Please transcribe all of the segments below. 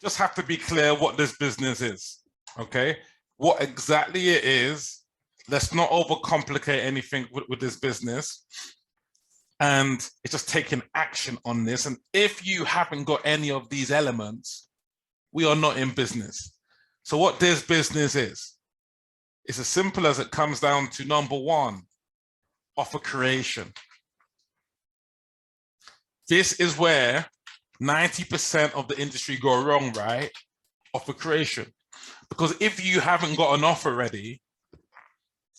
just have to be clear what this business is, okay? What exactly it is. Let's not overcomplicate anything with this business. And it's just taking action on this. And if you haven't got any of these elements, we are not in business. So what this business is, it's as simple as it comes down to number one, offer creation. This is where 90% of the industry go wrong, right? Offer creation. Because if you haven't got an offer ready,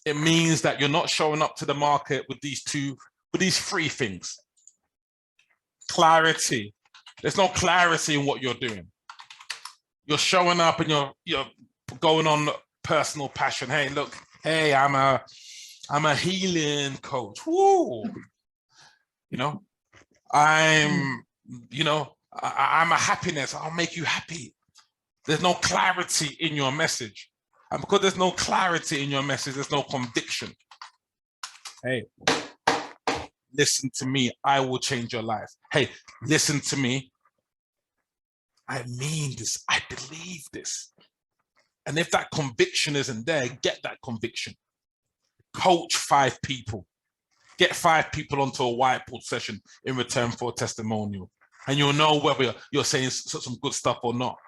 it means that you're not showing up to the market with these three things. Clarity. There's no clarity in what you're doing. You're showing up and you're going on personal passion. Hey, look, hey, I'm a healing coach. Woo! I'm a happiness. I'll make you happy. There's no clarity in your message. And because there's no clarity in your message, there's no conviction. Hey, listen to me. I will change your life. Hey, listen to me. I mean this. I believe this. And if that conviction isn't there, get that conviction. Coach 5 people. Get 5 people onto a whiteboard session in return for a testimonial. And you'll know whether you're saying some good stuff or not.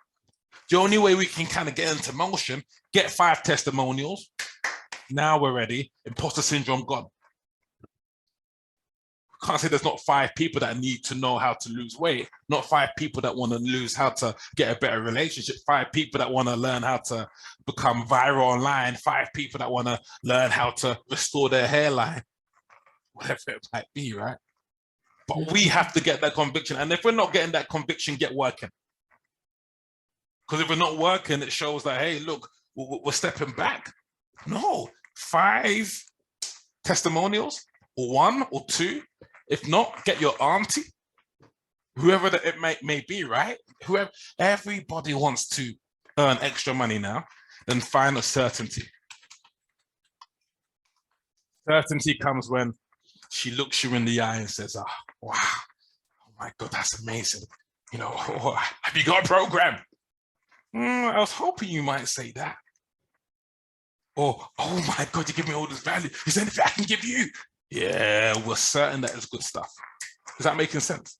The only way we can kind of get into motion, get 5 testimonials. Now we're ready. Imposter syndrome gone. Can't say there's not 5 people that need to know how to lose weight, not 5 people that want to lose how to get a better relationship, 5 people that want to learn how to become viral online, 5 people that want to learn how to restore their hairline, whatever it might be, right? But we have to get that conviction. And if we're not getting that conviction, get working. Because if we're not working, it shows that, hey, look, we're stepping back. No, 5 testimonials, or 1 or 2. If not, get your auntie, whoever that it may be, right? Whoever, everybody wants to earn extra money now, then find a certainty. Certainty comes when she looks you in the eye and says, oh, wow, oh my God, that's amazing. Have you got a program? I was hoping you might say that. Or, oh my God, you give me all this value. Is there anything I can give you? Yeah, we're certain that it's good stuff. Is that making sense?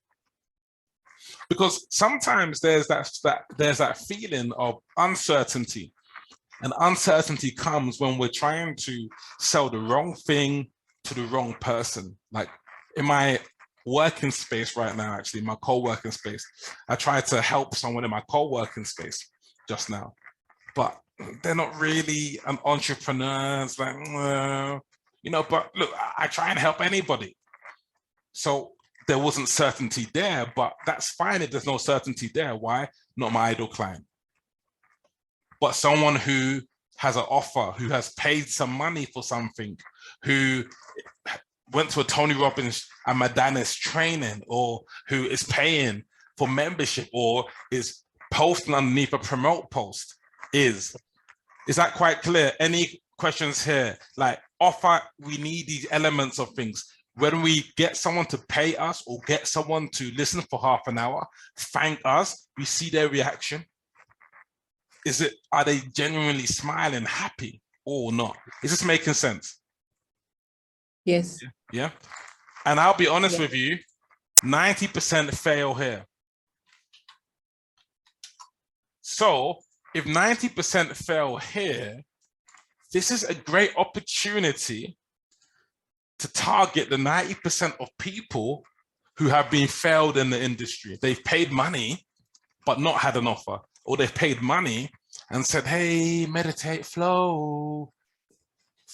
Because sometimes there's that feeling of uncertainty. And uncertainty comes when we're trying to sell the wrong thing to the wrong person. Like in my working space right now, actually, my co-working space, I tried to help someone in my co-working space just now, but they're not really an entrepreneur. It's like, but look, I try and help anybody. So there wasn't certainty there, but that's fine if there's no certainty there. Why? Not my ideal client. But someone who has an offer, who has paid some money for something, who went to a Tony Robbins and Madanis training, or who is paying for membership, or is posting underneath a promote post. Is that quite clear? Any questions here? Like offer, we need these elements of things. When we get someone to pay us or get someone to listen for half an hour, thank us, we see their reaction. Are they genuinely smiling, happy or not? Is this making sense? Yes. Yeah. And I'll be honest with you, 90% fail here. So if 90% fail here, this is a great opportunity to target the 90% of people who have been failed in the industry. They've paid money, but not had an offer, or they've paid money and said, hey, meditate, flow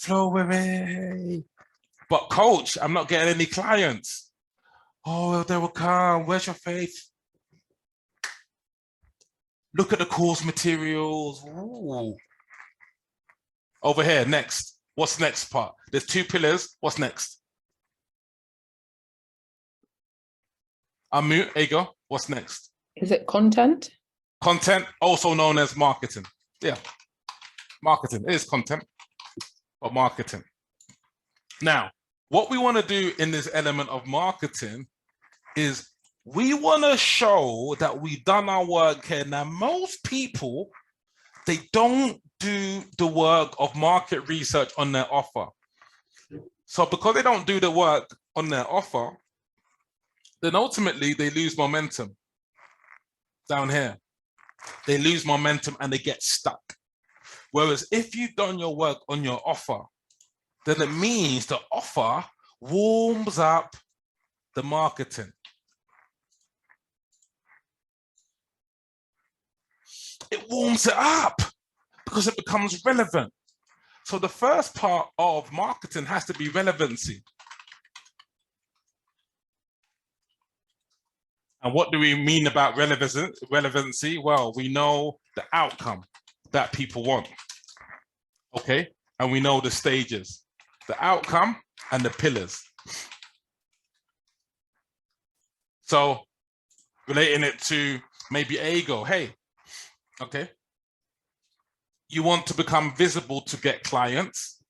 away. But coach, I'm not getting any clients. Oh, they will come. Where's your faith? Look at the course materials. Ooh. Over here, next. What's next part? There's 2 pillars. What's next? Unmute, Ego. What's next? Is it content? Content, also known as marketing. Yeah, marketing. It is content, but marketing. Now, what we want to do in this element of marketing is We want to show that we've done our work here. Now, most people, they don't do the work of market research on their offer. So because they don't do the work on their offer, then ultimately they lose momentum down here. They lose momentum and they get stuck. Whereas if you've done your work on your offer, then it means the offer warms up the marketing. It warms it up because it becomes relevant. So the first part of marketing has to be relevancy. And what do we mean about relevancy? Well, we know the outcome that people want, okay? And we know the stages, the outcome and the pillars. So relating it to maybe ego, hey, okay, you want to become visible to get clients,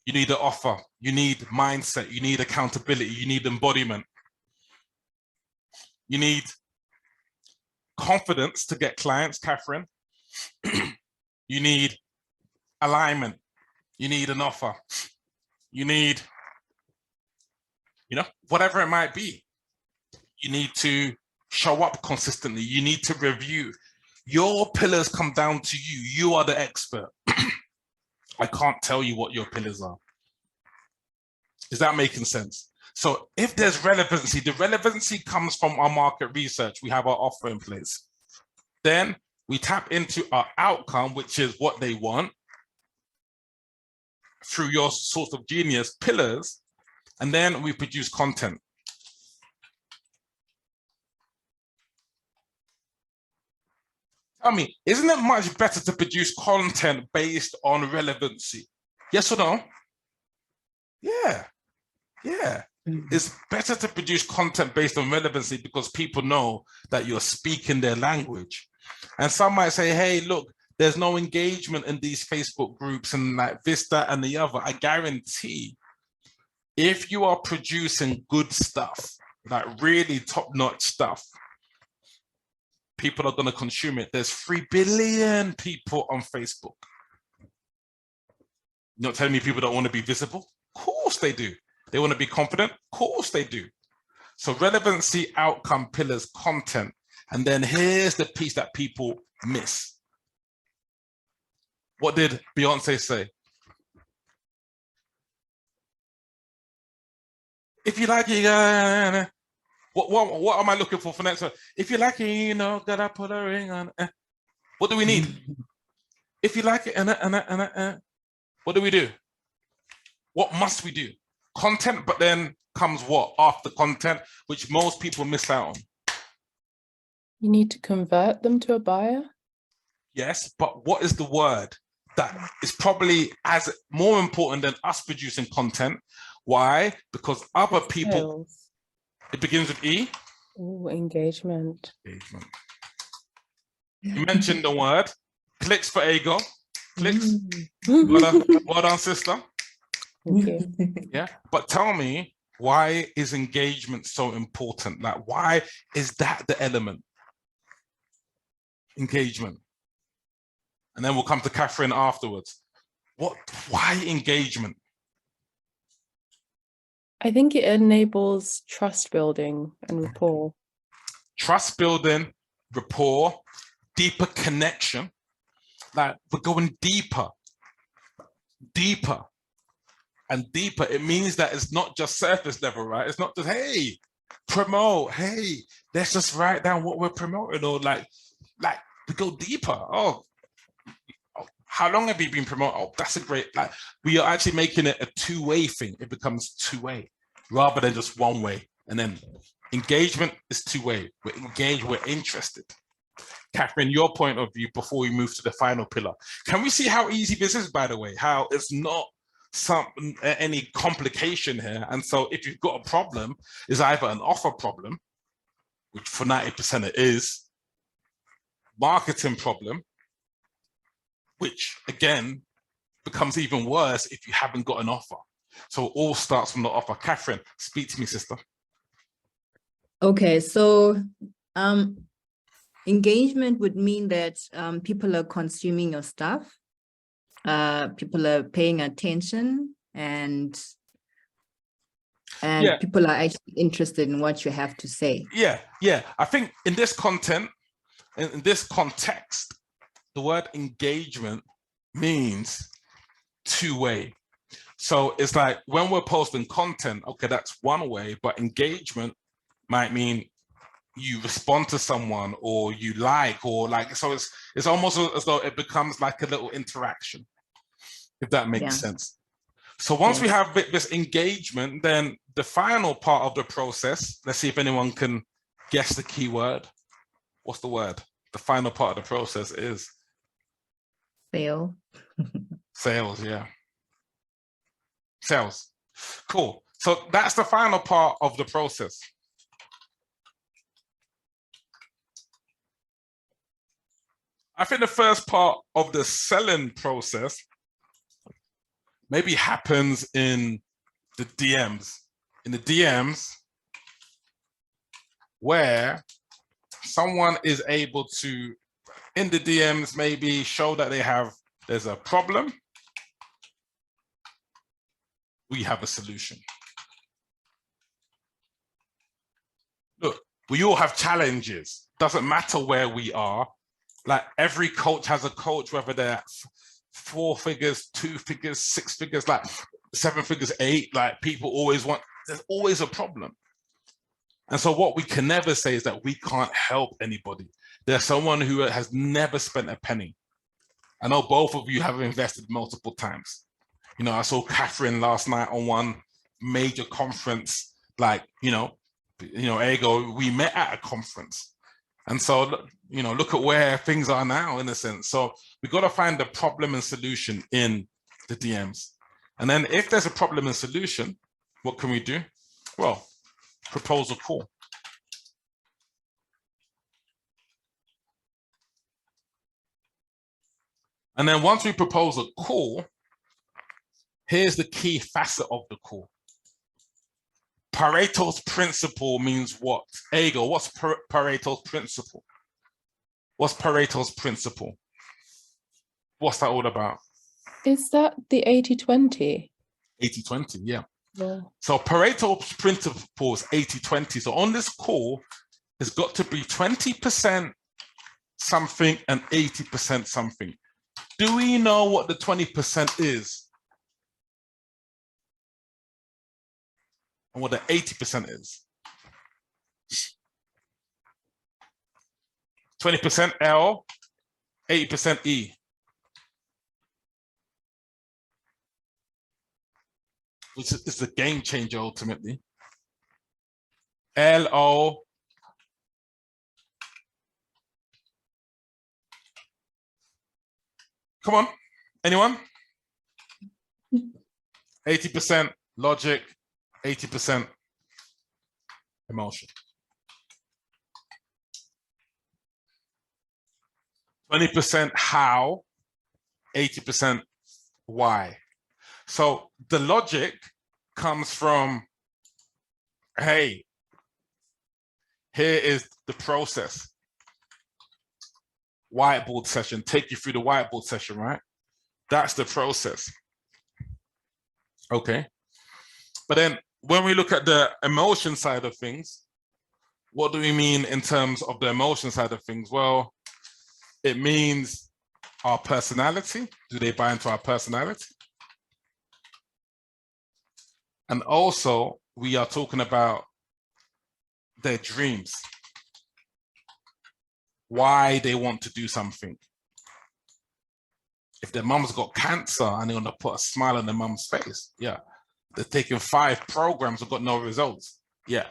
you need an offer, you need mindset, you need accountability, you need embodiment. You need confidence to get clients, Catherine. You need alignment. You need an offer. You need, whatever it might be. You need to show up consistently. You need to review. Your pillars come down to you. You are the expert. I can't tell you what your pillars are. Is that making sense? So if there's relevancy, the relevancy comes from our market research. We have our offer in place. Then we tap into our outcome, which is what they want through your source of genius pillars. And then we produce content. Tell me, isn't it much better to produce content based on relevancy? Yes or no? Yeah. It's better to produce content based on relevancy because people know that you're speaking their language. And some might say, hey, look, there's no engagement in these Facebook groups and like this, that, and the other. I guarantee if you are producing good stuff, like really top-notch stuff, people are going to consume it. There's 3 billion people on Facebook. You're not telling me people don't want to be visible? Of course they do. They want to be confident? Of course they do. So relevancy, outcome, pillars, content. And then here's the piece that people miss. What did Beyonce say? If you like it, what am I looking for next one? If you like it, gotta put a ring on. What do we need? If you like it, what do we do? What must we do? Content, but then comes what after content, which most people miss out on. You need to convert them to a buyer? Yes, but what is the word that is probably as more important than us producing content? Why? Because other people, it begins with E. Oh, engagement. Engagement. You mentioned the word, clicks for ego, clicks. Well done, sister. Thank you. Yeah, but tell me, why is engagement so important? Like, why is that the element? Engagement. And then we'll come to Catherine afterwards. Why engagement? I think it enables trust building and rapport. Trust building, rapport, deeper connection. Like, we're going deeper and deeper. It means that it's not just surface level, right? It's not just, hey, promote, hey, let's just write down what we're promoting, or like we go deeper. Oh, how long have you been promoting? Oh, that's a great, like, we are actually making it a two-way thing. It becomes two-way rather than just one way. And then engagement is two-way. We're engaged, we're interested. Catherine, your point of view before we move to the final pillar. Can we see how easy this is, by the way? How it's not any complication here. And so if you've got a problem, it's either an offer problem, which for 90% it is, marketing problem, which again becomes even worse if you haven't got an offer. So it all starts from the offer. Catherine, speak to me, sister. Okay, so engagement would mean that people are consuming your stuff, people are paying attention, and Yeah. people are actually interested in what you have to say. Yeah, yeah. I think in this content, in this context, the word engagement means two-way. So it's like when we're posting content, okay, that's one way, but engagement might mean you respond to someone or you like, or like, so it's almost as though it becomes like a little interaction, if that makes sense. So once we have this engagement, then the final part of the process, let's see if anyone can guess the key word. What's the word? The final part of the process is Sale. sales, yeah. Sales. Cool. So that's the final part of the process. I think the first part of the selling process maybe happens in the DMs. In the DMs, where someone is able to, in the DMs, maybe show that there's a problem. We have a solution. Look, we all have challenges. Doesn't matter where we are. Like every coach has a coach, whether they're 4 figures, 2 figures, 6 figures, like 7 figures, 8, like people always want, there's always a problem. And so what we can never say is that we can't help anybody. There's someone who has never spent a penny. I know both of you have invested multiple times. You know, I saw Catherine last night on one major conference, like, Ego, we met at a conference. And so, look at where things are now, in a sense. So we got to find the problem and solution in the DMs. And then if there's a problem and solution, what can we do? Well, propose a call. And then once we propose a call, here's the key facet of the call. Pareto's principle means what? Ego, what's Pareto's principle? What's Pareto's principle? What's that all about? Is that the 80-20? 80-20, yeah. Yeah. So Pareto's principle is 80-20. So on this call, it's got to be 20% something and 80% something. Do we know what the 20% is? And what the 80% is? 20% L, 80% E. Which is the game changer ultimately. L-O. Come on, anyone? 80% logic, 80% emotion. 20% how, 80% why. So the logic comes from, hey, here is the process. Whiteboard session, take you through the whiteboard session, right? That's the process. Okay. But then when we look at the emotion side of things, what do we mean in terms of the emotion side of things? Well, it means our personality. Do they buy into our personality? And also, we are talking about their dreams. Why they want to do something. If their mum's got cancer and they want to put a smile on their mum's face, yeah. They're taking 5 programs and got no results, yeah.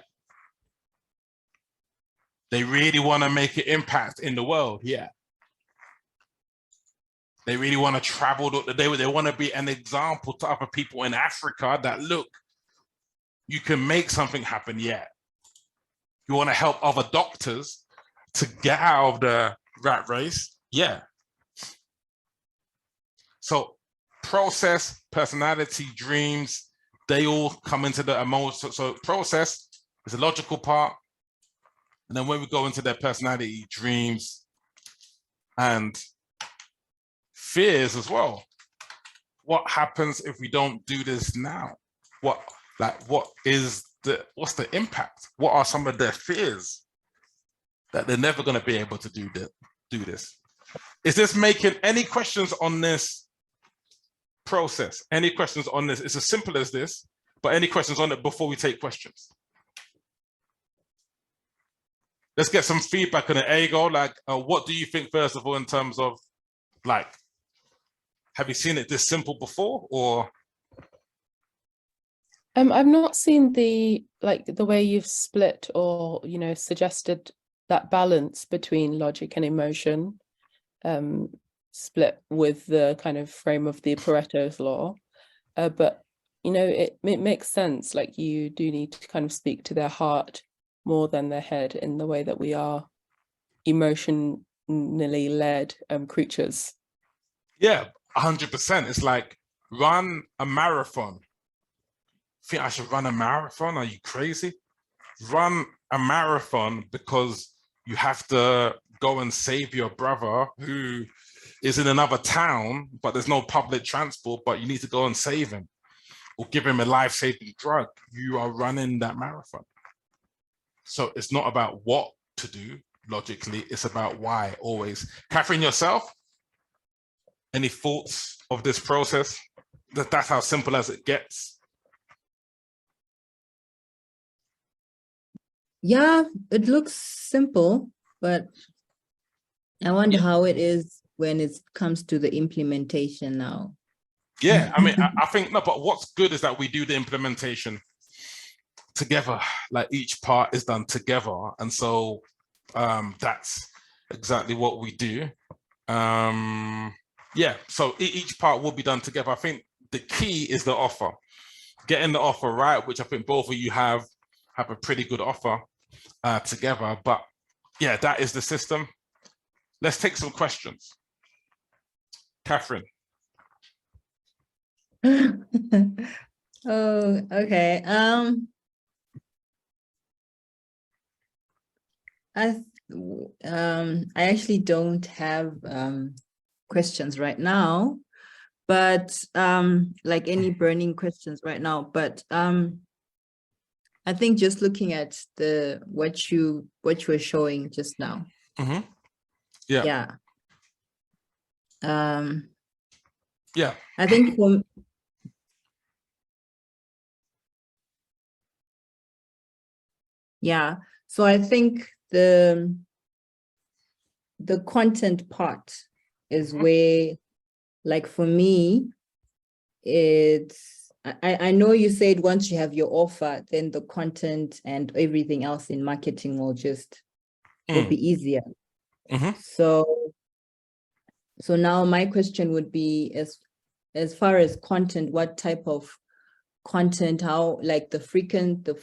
They really want to make an impact in the world, yeah. They really want to travel, they want to be an example to other people in Africa that, look, you can make something happen, yeah. You want to help other doctors to get out of the rat race, yeah. So process, personality, dreams, they all come into the emotion. So process is the logical part, And then when we go into their personality, dreams, and fears as well. What happens if we don't do this now? What's the impact? What are some of their fears that they're never going to be able to do this? Is this making any questions on this process? Any questions on this? It's as simple as this, but any questions on it before we take questions? Let's get some feedback on it. Ego, like, what do you think, first of all, in terms of, like, have you seen it this simple before, or? I've not seen the way you've split or, you know, suggested that balance between logic and emotion, split with the kind of frame of the Pareto's law. But, you know, it makes sense. Like, you do need to kind of speak to their heart more than their head in the way that we are emotionally led creatures. Yeah, 100%. It's like, run a marathon. Think I should run a marathon? Are you crazy? Run a marathon because you have to go and save your brother who is in another town, but there's no public transport, but you need to go and save him or give him a life-saving drug. You are running that marathon. So it's not about what to do logically, it's about why always. Catherine, yourself, any thoughts of this process? That's how simple as it gets. Yeah, it looks simple, but I wonder how it is when it comes to the implementation now. Yeah, I mean, I think, no, but what's good is that we do the implementation together, like each part is done together. And so that's exactly what we do. Yeah, so each part will be done together. I think the key is the offer, getting the offer right, which I think both of you have a pretty good offer together. But yeah, that is the system. Let's take some questions. Catherine. Oh, okay. I actually don't have questions right now, but like any burning questions right now. But I think just looking at what you were showing just now. Mm-hmm. Yeah. Yeah. Yeah. I think yeah. So I think the content part is where, like, for me, it's, I know you said once you have your offer, then the content and everything else in marketing will just will be easier. Mm-hmm. So now my question would be, as far as content, what type of content, how, like the frequency,